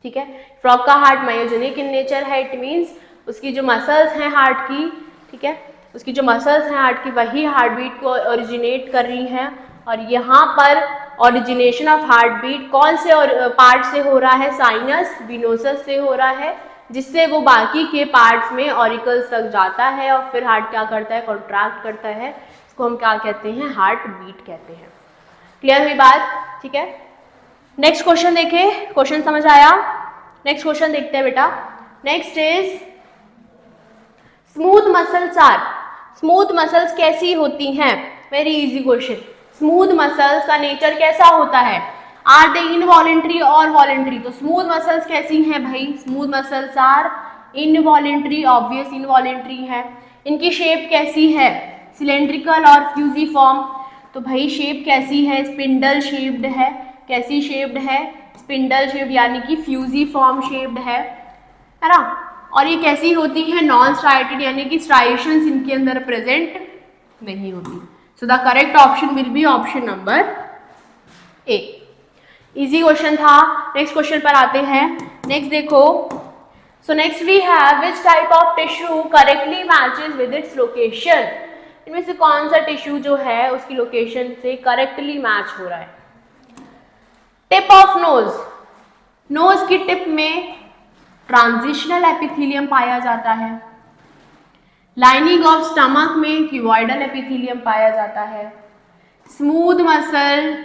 ठीक है, फ्रॉग का हार्ट मायोजेनिक इन नेचर है। इट मीन्स उसकी जो मसल्स हैं हार्ट की, ठीक है, उसकी जो मसल्स हैं हार्ट की वही हार्ट बीट को ओरिजिनेट कर रही हैं। और यहाँ पर ओरिजिनेशन ऑफ हार्ट बीट कौन से पार्ट से हो रहा है? साइनस विनोसस से हो रहा है, जिससे वो बाकी के पार्ट्स में ऑरिकल्स तक जाता है और फिर हार्ट क्या करता है? कॉन्ट्रैक्ट करता है। इसको हम क्या कहते हैं? हार्ट बीट कहते हैं। क्लियर हुई बात? ठीक है, नेक्स्ट क्वेश्चन देखें। क्वेश्चन समझ आया? नेक्स्ट क्वेश्चन देखते हैं बेटा। Next is smooth muscles are, smooth muscles कैसी होती हैं? Very easy question. Smooth muscles का नेचर कैसा होता है? आर दे इनवॉलेंट्री और वॉलेंट्री? तो स्मूथ मसल्स कैसी हैं भाई? Smooth muscles are involuntary, obvious involuntary है। इनकी शेप कैसी है? सिलेंड्रिकल और फ्यूजीफॉर्म। तो भाई शेप कैसी है? स्पिंडल शेप्ड है। कैसी शेप्ड है? स्पिंडल शेप्ड, यानी कि फ्यूजीफॉर्म शेप्ड है ना। और ये कैसी होती है? नॉन स्ट्राइटेड, यानी कि स्ट्राइशंस इनके अंदर प्रेजेंट नहीं होती। So the correct option will be option number A. Easy question था। नेक्स्ट क्वेश्चन पर आते हैं। नेक्स्ट देखो, so next we have which type of tissue correctly matches with its location. इनमें से कौन सा टिश्यू जो है उसकी लोकेशन से करेक्टली मैच हो रहा है? टिप ऑफ नोज, नोज की टिप में ट्रांजिशनल एपिथेलियम पाया जाता है। लाइनिंग ऑफ स्टमक में क्यूबॉइडल एपिथेलियम पाया जाता है। Smooth muscle,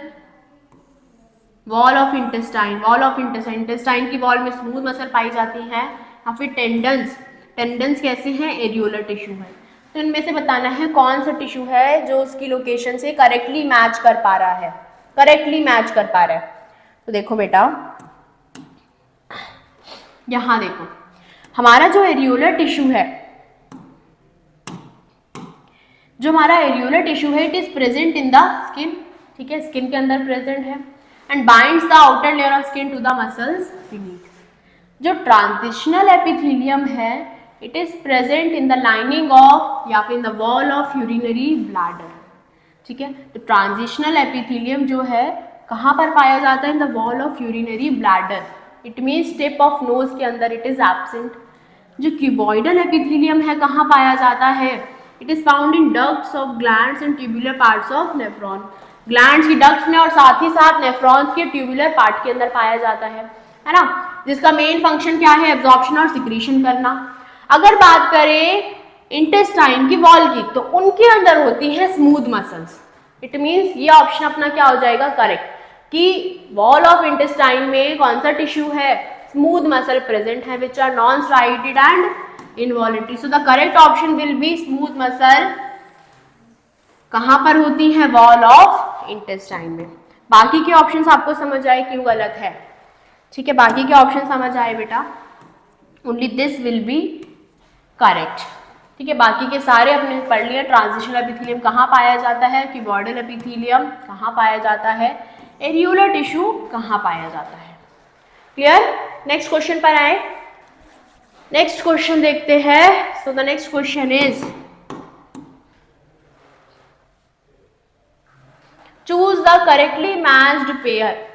wall of intestine, wall of intestine, intestine की वॉल में स्मूथ मसल पाई जाती है। या फिर टेंडन्स, टेंडन्स कैसे हैं, एरियोलर टिश्यू है। तो इनमें से बताना है कौन सा टिश्यू है जो उसकी लोकेशन से करेक्टली मैच कर पा रहा है, करेक्टली मैच कर पा रहा है। तो देखो बेटा, यहां देखो, हमारा जो एरियोलर टिश्यू है, जो हमारा एरियोलर टिश्यू है, it is present in the skin, ठीक है, स्किन के अंदर प्रेजेंट है, and binds the outer layer of skin to the muscles beneath. जो ट्रांजिशनल एपिथेलियम है, it is present in the lining of या फिर in the wall of urinary bladder, ठीक है। तो ट्रांजिशनल एपिथेलियम जो है कहाँ पर पाया जाता है, in the wall of urinary bladder, it means tip of nose के अंदर इट इज एब्सेंट। जो क्यूबॉइडल एपिथेलियम है कहाँ पाया जाता है, it is found in ducts of glands and tubular parts of nephron, glands की डक्ट्स में और साथ ही साथ नेफ्रॉन्स के ट्यूबुलर पार्ट के अंदर पाया जाता है ना, जिसका मेन फंक्शन क्या है, एब्जॉर्प्शन और सिक्रीशन करना। अगर बात करें इंटेस्टाइन की वॉल की, तो उनके अंदर होती है स्मूथ मसल्स। इट मीन्स ये ऑप्शन अपना क्या हो जाएगा, करेक्ट, कि वॉल ऑफ इंटेस्टाइन में कौन सा टिश्यू है, स्मूथ मसल प्रेजेंट है, which are non striated and involuntary. So the correct option will be smooth muscle कहां पर होती है, वॉल ऑफ इंटेस्टाइन में। बाकी के ऑप्शंस आपको समझ आए क्यों गलत है, ठीक है, बाकी के ऑप्शन समझ आए बेटा, only this will be correct, ठीक है। बाकी के सारे अपने पढ़ लिए। ट्रांजिशनल एपिथेलियम कहाँ पाया जाता है, क्यूबॉइडल एपिथेलियम कहाँ पाया जाता है, एरियोलर टिश्यू कहाँ पाया जाता है। क्लियर। नेक्स्ट क्वेश्चन पर आए, नेक्स्ट क्वेश्चन देखते हैं। So the next question is choose the correctly matched pair.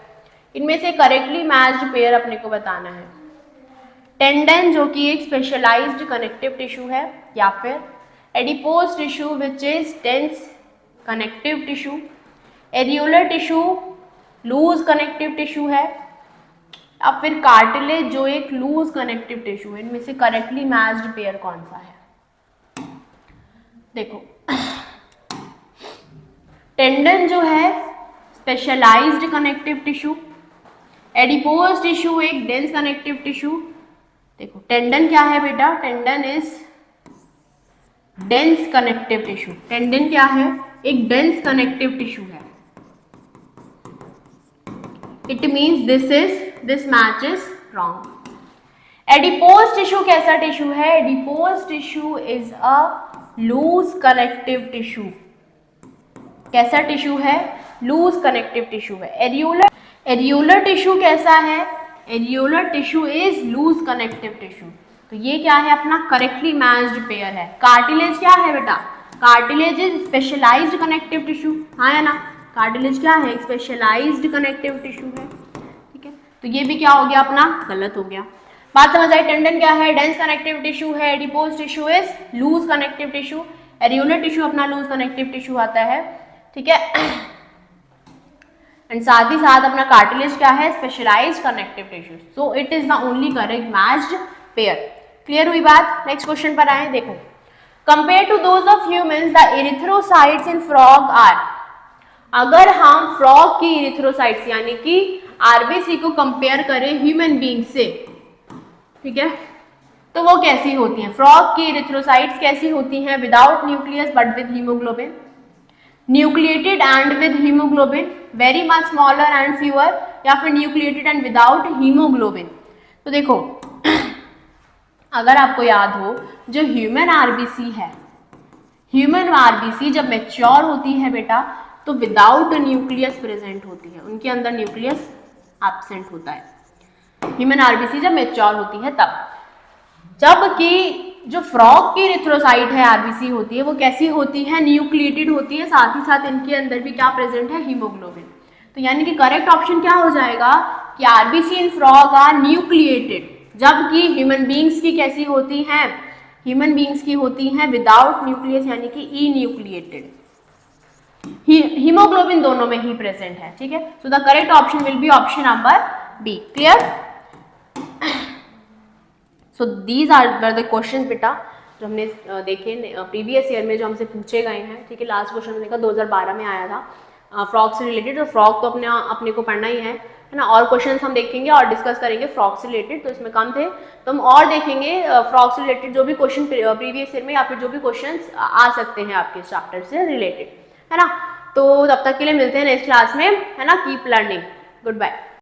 इनमें से करेक्टली मैच्ड पेयर अपने को बताना है। टेंडन जो कि एक स्पेशलाइज्ड कनेक्टिव टिश्यू है, या फिर adipose tissue which is dense connective tissue, areolar tissue loose connective tissue है, या फिर कार्टिलेज जो एक लूज कनेक्टिव टिश्यू है। इनमें से करेक्टली मैच्ड पेयर कौन सा है, देखो टेंडन जो है specialised connective tissue, adipose tissue एक डेंस कनेक्टिव टिश्यू। देखो टेंडन क्या है बेटा, tendon is dense connective tissue, tendon क्या है, एक डेंस कनेक्टिव टिश्यू है। It means this match is wrong. Adipose tissue कैसा टिश्यू है, adipose tissue is a loose connective tissue. कैसा टिश्यू है, लूज कनेक्टिव टिश्यू है। एरियोलर टिश्यू कैसा है, areolar tissue is loose connective tissue. तो ये क्या है, अपना करेक्टली मैच्ड पेयर है। कार्टिलेज क्या है बेटा, cartilage is specialised connective tissue, हाँ है ना, कार्टिलेज क्या है, स्पेशलाइज्ड कनेक्टिव टिश्यू है, ठीक है। तो ये भी क्या हो गया, अपना गलत हो गया। बात समझ आई। टेंडन क्या है, डेंस कनेक्टिव टिश्यू है, adipose tissue is loose connective tissue, areolar tissue अपना लूज कनेक्टिव टिश्यू आता है, ठीक है। एंड साथ ही साथ अपना कार्टिलेज क्या है, specialised connective tissue. So it is the only correct matched pair. Clear हुई बात। नेक्स्ट क्वेश्चन पर आए, देखो compare to those of humans the erythrocytes in frog are. अगर हम फ्रॉग की एरिथ्रोसाइट्स यानी कि आरबीसी को कंपेयर करें ह्यूमन बीइंग से, ठीक है, तो वो कैसी होती हैं, फ्रॉग की एरिथ्रोसाइट्स कैसी होती हैं, without nucleus but with haemoglobin, nucleated and with haemoglobin, very much smaller and fewer, या फिर न्यूक्लिएटेड एंड विदाउट हीमोग्लोबिन। तो देखो अगर आपको याद हो, जो ह्यूमन आरबीसी है, ह्यूमन आरबीसी जब मैच्योर होती है बेटा, तो विदाउट न्यूक्लियस प्रेजेंट होती है, उनके अंदर न्यूक्लियस एब्सेंट होता है। ह्यूमन आरबीसी जब मैच्योर होती है तब, जबकि जो फ्रॉग की एरिथ्रोसाइट है, आरबीसी होती है, वो कैसी होती है, न्यूक्लिएटेड होती है, साथ ही साथ इनके अंदर भी क्या प्रेजेंट है, हीमोग्लोबिन। तो यानी कि करेक्ट ऑप्शन क्या हो जाएगा कि RBC in frog are nucleated, जबकि ह्यूमन बींग्स की कैसी होती हैं, ह्यूमन बींग्स की होती हैं विदाउट न्यूक्लियस यानी कि इन्यूक्लिएटेड। हीमोग्लोबिन इन दोनों में ही प्रेजेंट है, ठीक है। So the correct option will be option number B. Clear? So these are the questions बेटा जो हमने देखे प्रीवियस ईयर में जो हमसे पूछे गए हैं, ठीक है। लास्ट क्वेश्चन हमने कहा 2012 में आया था फ्रॉक से रिलेटेड, तो फ्रॉक तो अपने को पढ़ना ही है ना। और क्वेश्चंस हम देखेंगे और डिस्कस करेंगे फ्रॉक से रिलेटेड, तो इसमें कम थे, तो हम और देखेंगे फ्रॉक से रिलेटेड जो भी क्वेश्चन प्रीवियस ईयर में या फिर जो भी क्वेश्चंस आ सकते हैं आपके चैप्टर से रिलेटेड, है ना। तो तब तक के लिए मिलते हैं नेक्स्ट क्लास में, है ना। Keep learning. Good bye.